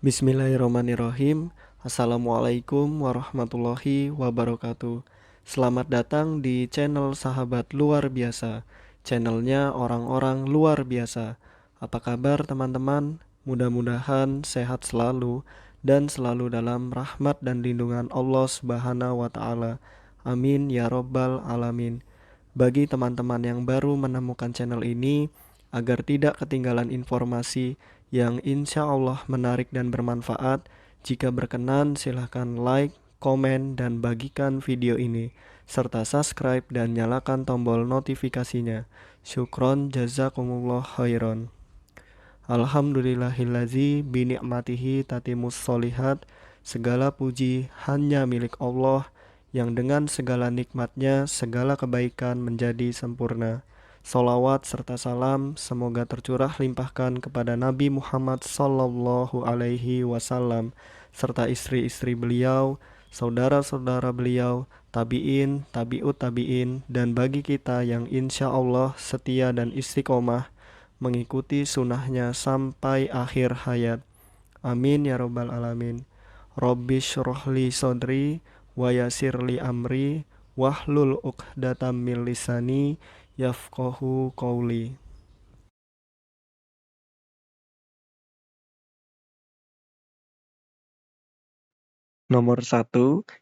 Bismillahirrahmanirrahim. Assalamualaikum warahmatullahi wabarakatuh. Selamat datang di channel Sahabat Luar Biasa. Channelnya orang-orang luar biasa. Apa kabar teman-teman? Mudah-mudahan sehat selalu dan selalu dalam rahmat dan lindungan Allah Subhanahu wa taala. Amin ya robbal alamin. Bagi teman-teman yang baru menemukan channel ini, agar tidak ketinggalan informasi yang insya Allah menarik dan bermanfaat, jika berkenan silahkan like, komen, dan bagikan video ini, serta subscribe dan nyalakan tombol notifikasinya. Syukron jazakumullah khairan. Alhamdulillahillazi bini'matihi tatimus solihat. Segala puji hanya milik Allah, yang dengan segala nikmatnya segala kebaikan menjadi sempurna. Salawat serta salam semoga tercurah limpahkan kepada Nabi Muhammad sallallahu alaihi wasallam serta istri-istri beliau, saudara-saudara beliau, tabi'in, tabi'ut tabi'in, dan bagi kita yang insya Allah setia dan istiqomah mengikuti sunnahnya sampai akhir hayat. Amin ya robbal alamin. Rabbi syrohli sodri wa yasirli amri wahlul uqdatam min lisani yafqahu qawli. Nomor 1,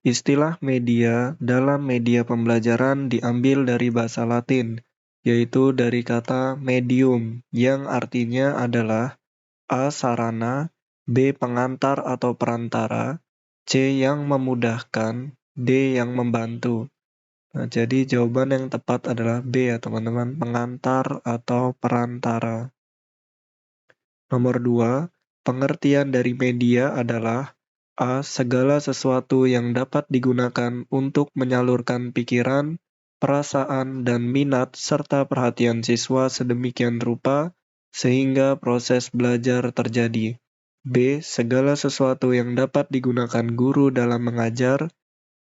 istilah media dalam media pembelajaran diambil dari bahasa Latin, yaitu dari kata medium, yang artinya adalah A. Sarana, B. Pengantar atau perantara, C. Yang memudahkan, D. Yang membantu. Nah, jadi jawaban yang tepat adalah B ya teman-teman, pengantar atau perantara. Nomor 2, pengertian dari media adalah A. Segala sesuatu yang dapat digunakan untuk menyalurkan pikiran, perasaan, dan minat serta perhatian siswa sedemikian rupa sehingga proses belajar terjadi. B. Segala sesuatu yang dapat digunakan guru dalam mengajar.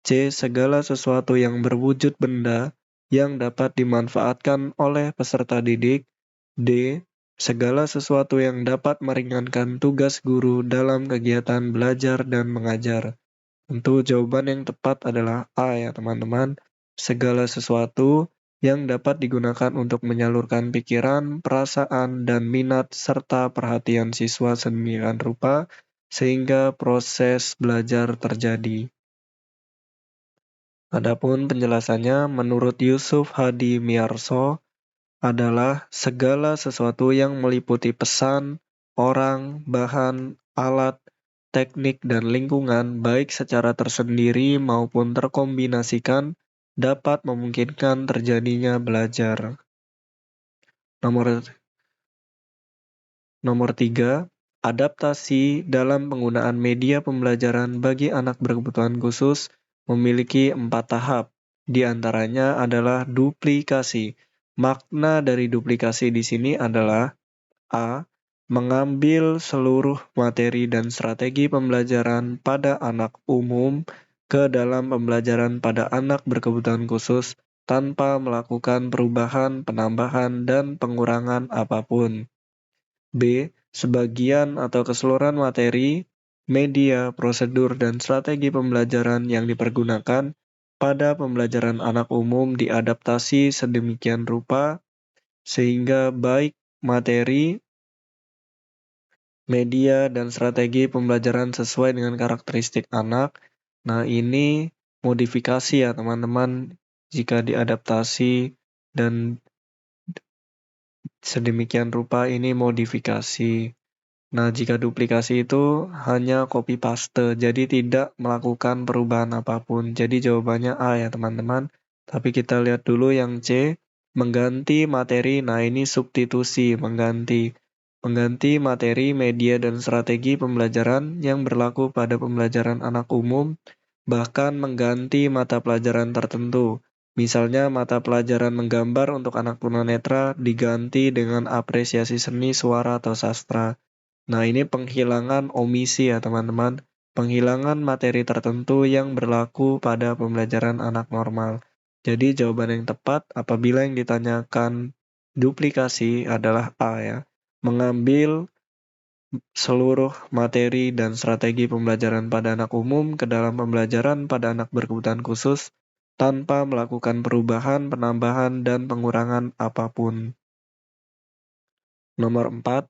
C. Segala sesuatu yang berwujud benda yang dapat dimanfaatkan oleh peserta didik. D. Segala sesuatu yang dapat meringankan tugas guru dalam kegiatan belajar dan mengajar. Tentu jawaban yang tepat adalah A ya teman-teman. Segala sesuatu yang dapat digunakan untuk menyalurkan pikiran, perasaan, dan minat serta perhatian siswa sedemikian rupa sehingga proses belajar terjadi. Adapun penjelasannya menurut Yusuf Hadi Miarso adalah segala sesuatu yang meliputi pesan, orang, bahan, alat, teknik, dan lingkungan baik secara tersendiri maupun terkombinasikan dapat memungkinkan terjadinya belajar. Nomor 3, adaptasi dalam penggunaan media pembelajaran bagi anak berkebutuhan khusus memiliki 4 tahap. Di antaranya adalah duplikasi. Makna dari duplikasi di sini adalah A. Mengambil seluruh materi dan strategi pembelajaran pada anak umum ke dalam pembelajaran pada anak berkebutuhan khusus tanpa melakukan perubahan, penambahan, dan pengurangan apapun. B. Sebagian atau keseluruhan materi, media, prosedur, dan strategi pembelajaran yang dipergunakan pada pembelajaran anak umum diadaptasi sedemikian rupa sehingga baik materi, media, dan strategi pembelajaran sesuai dengan karakteristik anak. Nah, ini modifikasi ya teman-teman jika diadaptasi dan sedemikian rupa ini modifikasi. Nah, jika duplikasi itu hanya copy paste, jadi tidak melakukan perubahan apapun. Jadi jawabannya A ya teman-teman. Tapi kita lihat dulu yang C, mengganti materi. Nah, ini substitusi, mengganti. Mengganti materi, media, dan strategi pembelajaran yang berlaku pada pembelajaran anak umum, bahkan mengganti mata pelajaran tertentu. Misalnya mata pelajaran menggambar untuk anak tunanetra diganti dengan apresiasi seni, suara, atau sastra. Nah, ini penghilangan omisi ya teman-teman. Penghilangan materi tertentu yang berlaku pada pembelajaran anak normal. Jadi jawaban yang tepat apabila yang ditanyakan duplikasi adalah A ya. Mengambil seluruh materi dan strategi pembelajaran pada anak umum ke dalam pembelajaran pada anak berkebutuhan khusus tanpa melakukan perubahan, penambahan, dan pengurangan apapun. Nomor 4.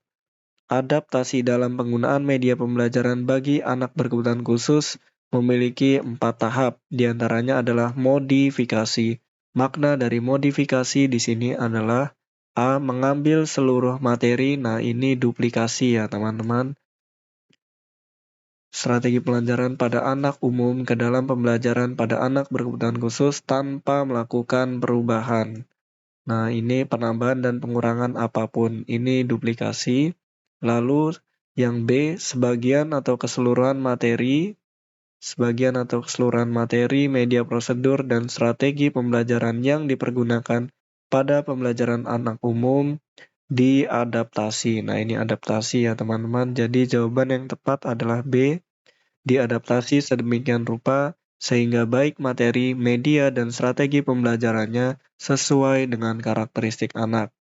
Adaptasi dalam penggunaan media pembelajaran bagi anak berkebutuhan khusus memiliki 4 tahap, diantaranya adalah modifikasi. Makna dari modifikasi di sini adalah A. Mengambil seluruh materi, nah ini duplikasi ya teman-teman. Strategi pelajaran pada anak umum ke dalam pembelajaran pada anak berkebutuhan khusus tanpa melakukan perubahan. Nah, ini penambahan dan pengurangan apapun. Ini duplikasi. Lalu yang B, sebagian atau keseluruhan materi, media prosedur, dan strategi pembelajaran yang dipergunakan pada pembelajaran anak umum diadaptasi. Nah, ini adaptasi ya teman-teman. Jadi jawaban yang tepat adalah B, diadaptasi sedemikian rupa sehingga baik materi, media, dan strategi pembelajarannya sesuai dengan karakteristik anak.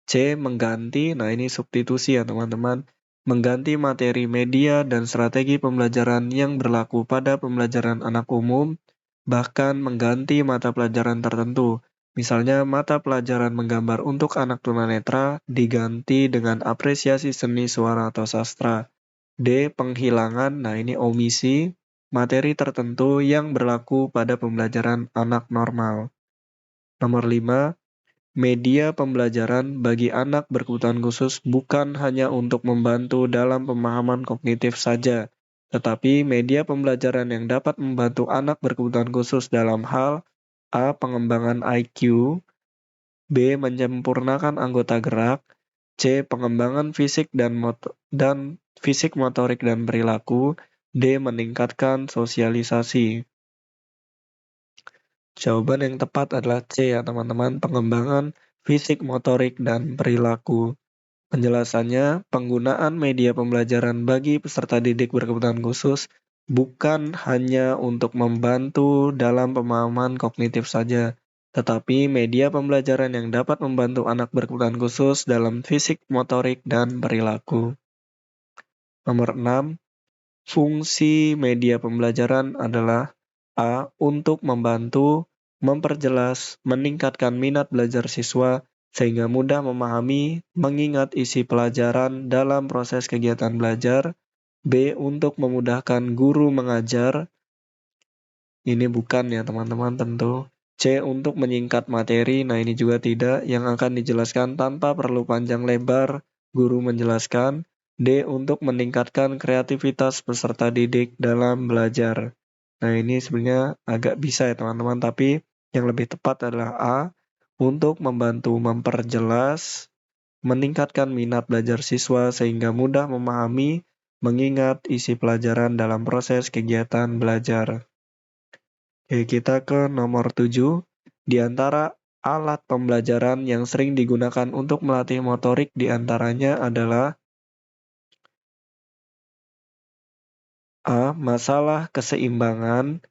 C. Mengganti, nah ini substitusi ya teman-teman, mengganti materi, media, dan strategi pembelajaran yang berlaku pada pembelajaran anak umum, bahkan mengganti mata pelajaran tertentu. Misalnya mata pelajaran menggambar untuk anak tunanetra diganti dengan apresiasi seni, suara, atau sastra. D. Penghilangan, nah ini omisi, materi tertentu yang berlaku pada pembelajaran anak normal. Nomor 5. Media pembelajaran bagi anak berkebutuhan khusus bukan hanya untuk membantu dalam pemahaman kognitif saja, tetapi media pembelajaran yang dapat membantu anak berkebutuhan khusus dalam hal A. Pengembangan IQ, B. Menyempurnakan anggota gerak, C. Pengembangan fisik fisik motorik dan perilaku, D. Meningkatkan sosialisasi. Jawaban yang tepat adalah C ya teman-teman, pengembangan fisik motorik dan perilaku. Penjelasannya, penggunaan media pembelajaran bagi peserta didik berkebutuhan khusus bukan hanya untuk membantu dalam pemahaman kognitif saja, tetapi media pembelajaran yang dapat membantu anak berkebutuhan khusus dalam fisik, motorik, dan perilaku. Nomor 6. Fungsi media pembelajaran adalah A. Untuk membantu, memperjelas, meningkatkan minat belajar siswa, sehingga mudah memahami, mengingat isi pelajaran dalam proses kegiatan belajar. B. Untuk memudahkan guru mengajar. Ini bukan ya teman-teman tentu. C. Untuk menyingkat materi. Nah ini juga tidak, yang akan dijelaskan tanpa perlu panjang lebar guru menjelaskan. D. Untuk meningkatkan kreativitas peserta didik dalam belajar. Nah ini sebenarnya agak bisa ya teman-teman, tapi yang lebih tepat adalah A. Untuk membantu memperjelas, meningkatkan minat belajar siswa sehingga mudah memahami, mengingat isi pelajaran dalam proses kegiatan belajar. Oke, kita ke nomor 7. Di antara alat pembelajaran yang sering digunakan untuk melatih motorik diantaranya adalah A. Masalah keseimbangan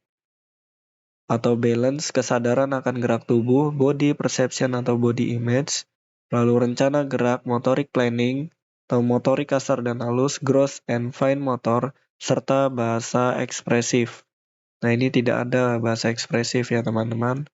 atau balance, kesadaran akan gerak tubuh, body perception atau body image, lalu rencana gerak, motorik planning, atau motorik kasar dan halus, gross and fine motor, serta bahasa ekspresif. Nah, ini tidak ada bahasa ekspresif ya teman-teman.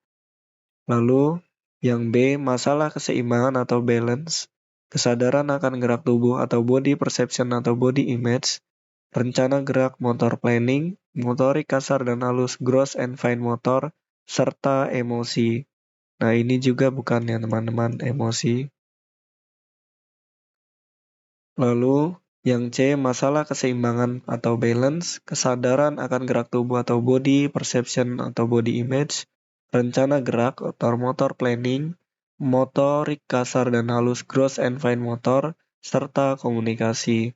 Lalu yang B, masalah keseimbangan atau balance, kesadaran akan gerak tubuh atau body perception atau body image, rencana gerak motor planning, motorik kasar dan halus gross and fine motor, serta emosi. Nah ini juga bukan ya teman-teman, emosi. Lalu yang C, masalah keseimbangan atau balance, kesadaran akan gerak tubuh atau body perception atau body image, rencana gerak atau motor planning, motorik kasar dan halus gross and fine motor, serta komunikasi.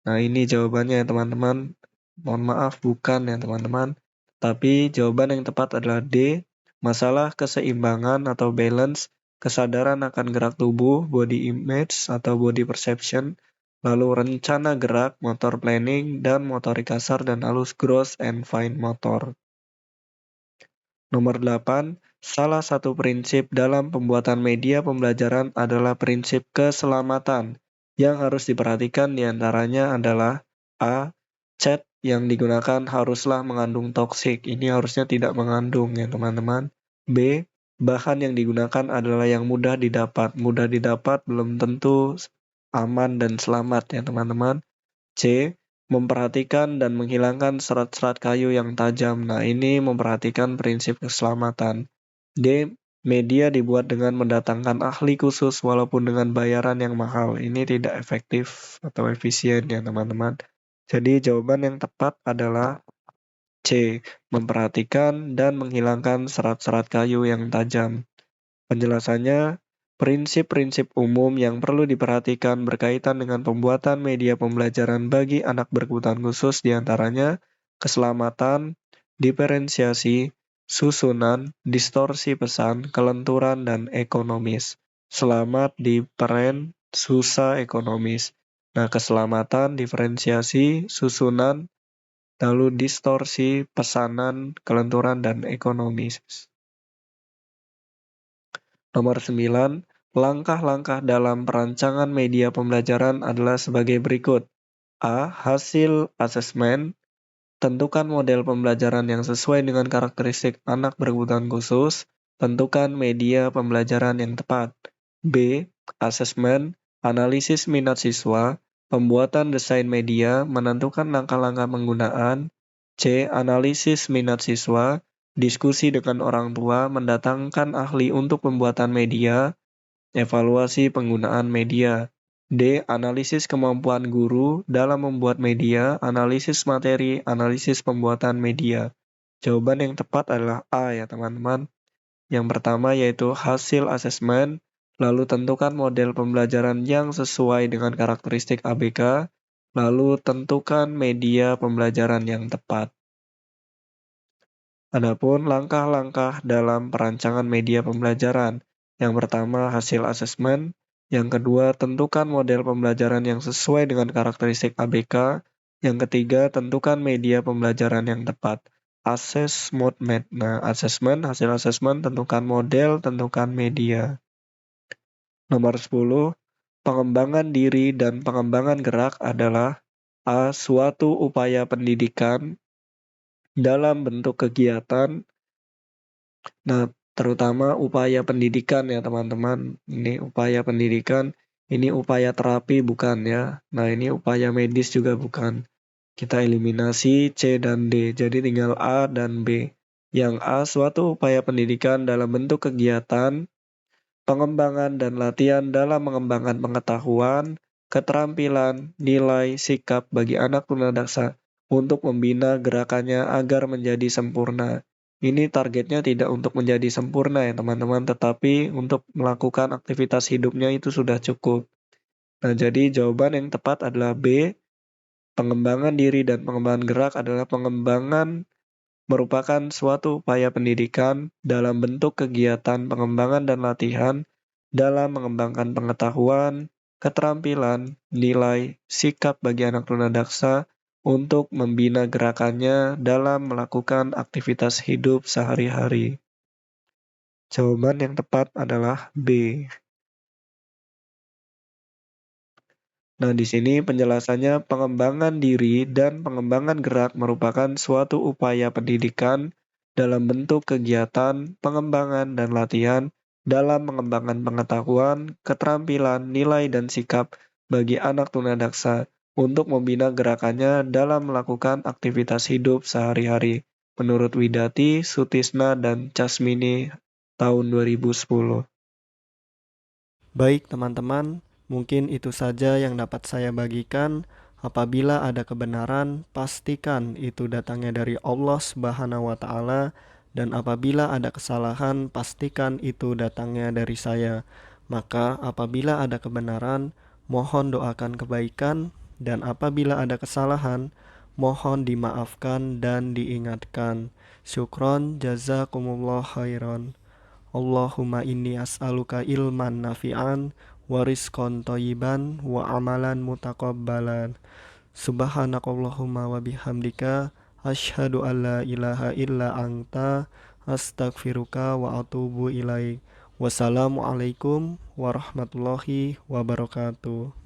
Nah ini jawabannya ya teman-teman. Mohon maaf bukan ya teman-teman. Tapi jawaban yang tepat adalah D, masalah keseimbangan atau balance, kesadaran akan gerak tubuh, body image atau body perception, lalu rencana gerak, motor planning, dan motorik kasar dan halus gross and fine motor. Nomor 8, salah satu prinsip dalam pembuatan media pembelajaran adalah prinsip keselamatan, Yang harus diperhatikan diantaranya adalah A. Cat yang digunakan haruslah mengandung toksik. Ini harusnya tidak mengandung ya teman-teman. B. Bahan yang digunakan adalah yang mudah didapat. Mudah didapat belum tentu aman dan selamat ya teman-teman. C. Memperhatikan dan menghilangkan serat-serat kayu yang tajam. Nah, ini memperhatikan prinsip keselamatan. D. Media dibuat dengan mendatangkan ahli khusus walaupun dengan bayaran yang mahal. Ini tidak efektif atau efisien ya teman-teman. Jadi jawaban yang tepat adalah C. Memperhatikan dan menghilangkan serat-serat kayu yang tajam. Penjelasannya, prinsip-prinsip umum yang perlu diperhatikan berkaitan dengan pembuatan media pembelajaran bagi anak berkebutuhan khusus diantaranya keselamatan, diferensiasi, susunan, distorsi pesan, kelenturan, dan ekonomis. Selamat diperen, susah ekonomis. Nah, keselamatan, diferensiasi, susunan, lalu distorsi, pesanan, kelenturan, dan ekonomis. Nomor 9, langkah-langkah dalam perancangan media pembelajaran adalah sebagai berikut. A. Hasil asesmen. Tentukan model pembelajaran yang sesuai dengan karakteristik anak berkebutuhan khusus. Tentukan media pembelajaran yang tepat. B. Asesmen. Analisis minat siswa. Pembuatan desain media. Menentukan langkah-langkah penggunaan. C. Analisis minat siswa. Diskusi dengan orang tua. Mendatangkan ahli untuk pembuatan media. Evaluasi penggunaan media. D. Analisis kemampuan guru dalam membuat media, analisis materi, analisis pembuatan media. Jawaban yang tepat adalah A ya teman-teman. Yang pertama yaitu hasil asesmen, lalu tentukan model pembelajaran yang sesuai dengan karakteristik ABK, lalu tentukan media pembelajaran yang tepat. Adapun langkah-langkah dalam perancangan media pembelajaran. Yang pertama, hasil asesmen. Yang kedua, tentukan model pembelajaran yang sesuai dengan karakteristik ABK. Yang ketiga, tentukan media pembelajaran yang tepat. Assess mode map. Nah, asesmen, hasil asesmen, tentukan model, tentukan media. Nomor 10, pengembangan diri dan pengembangan gerak adalah A. Suatu upaya pendidikan dalam bentuk kegiatan. Nah, terutama upaya pendidikan ya teman-teman. Ini upaya pendidikan, ini upaya terapi bukan ya. Nah, ini upaya medis juga bukan. Kita eliminasi C dan D, jadi tinggal A dan B. Yang A, suatu upaya pendidikan dalam bentuk kegiatan, pengembangan dan latihan dalam mengembangkan pengetahuan, keterampilan, nilai, sikap bagi anak tunadaksa untuk membina gerakannya agar menjadi sempurna. Ini targetnya tidak untuk menjadi sempurna ya teman-teman, tetapi untuk melakukan aktivitas hidupnya itu sudah cukup. Nah, jadi jawaban yang tepat adalah B. Pengembangan diri dan pengembangan gerak adalah pengembangan merupakan suatu upaya pendidikan dalam bentuk kegiatan pengembangan dan latihan dalam mengembangkan pengetahuan, keterampilan, nilai, sikap bagi anak tunadaksa untuk membina gerakannya dalam melakukan aktivitas hidup sehari-hari. Jawaban yang tepat adalah B. Nah, di sini penjelasannya pengembangan diri dan pengembangan gerak merupakan suatu upaya pendidikan dalam bentuk kegiatan, pengembangan, dan latihan dalam mengembangkan pengetahuan, keterampilan, nilai, dan sikap bagi anak tunadaksa untuk membina gerakannya dalam melakukan aktivitas hidup sehari-hari. Menurut Widati, Sutisna, dan Casmini tahun 2010. Baik teman-teman, mungkin itu saja yang dapat saya bagikan. Apabila ada kebenaran, pastikan itu datangnya dari Allah Subhanahu wa Ta'ala, dan apabila ada kesalahan, pastikan itu datangnya dari saya. Maka, apabila ada kebenaran, mohon doakan kebaikan, dan apabila ada kesalahan, mohon dimaafkan dan diingatkan. Syukron, jazakumullah khairan. Allahumma inni as'aluka ilman nafi'an wa rizqan thayyiban wa amalan mutaqabbalan. Subhanakallahumma wa bihamdika asyhadu an la ilaha illa anta astaghfiruka wa atubu ilaik. Wassalamualaikum warahmatullahi wabarakatuh.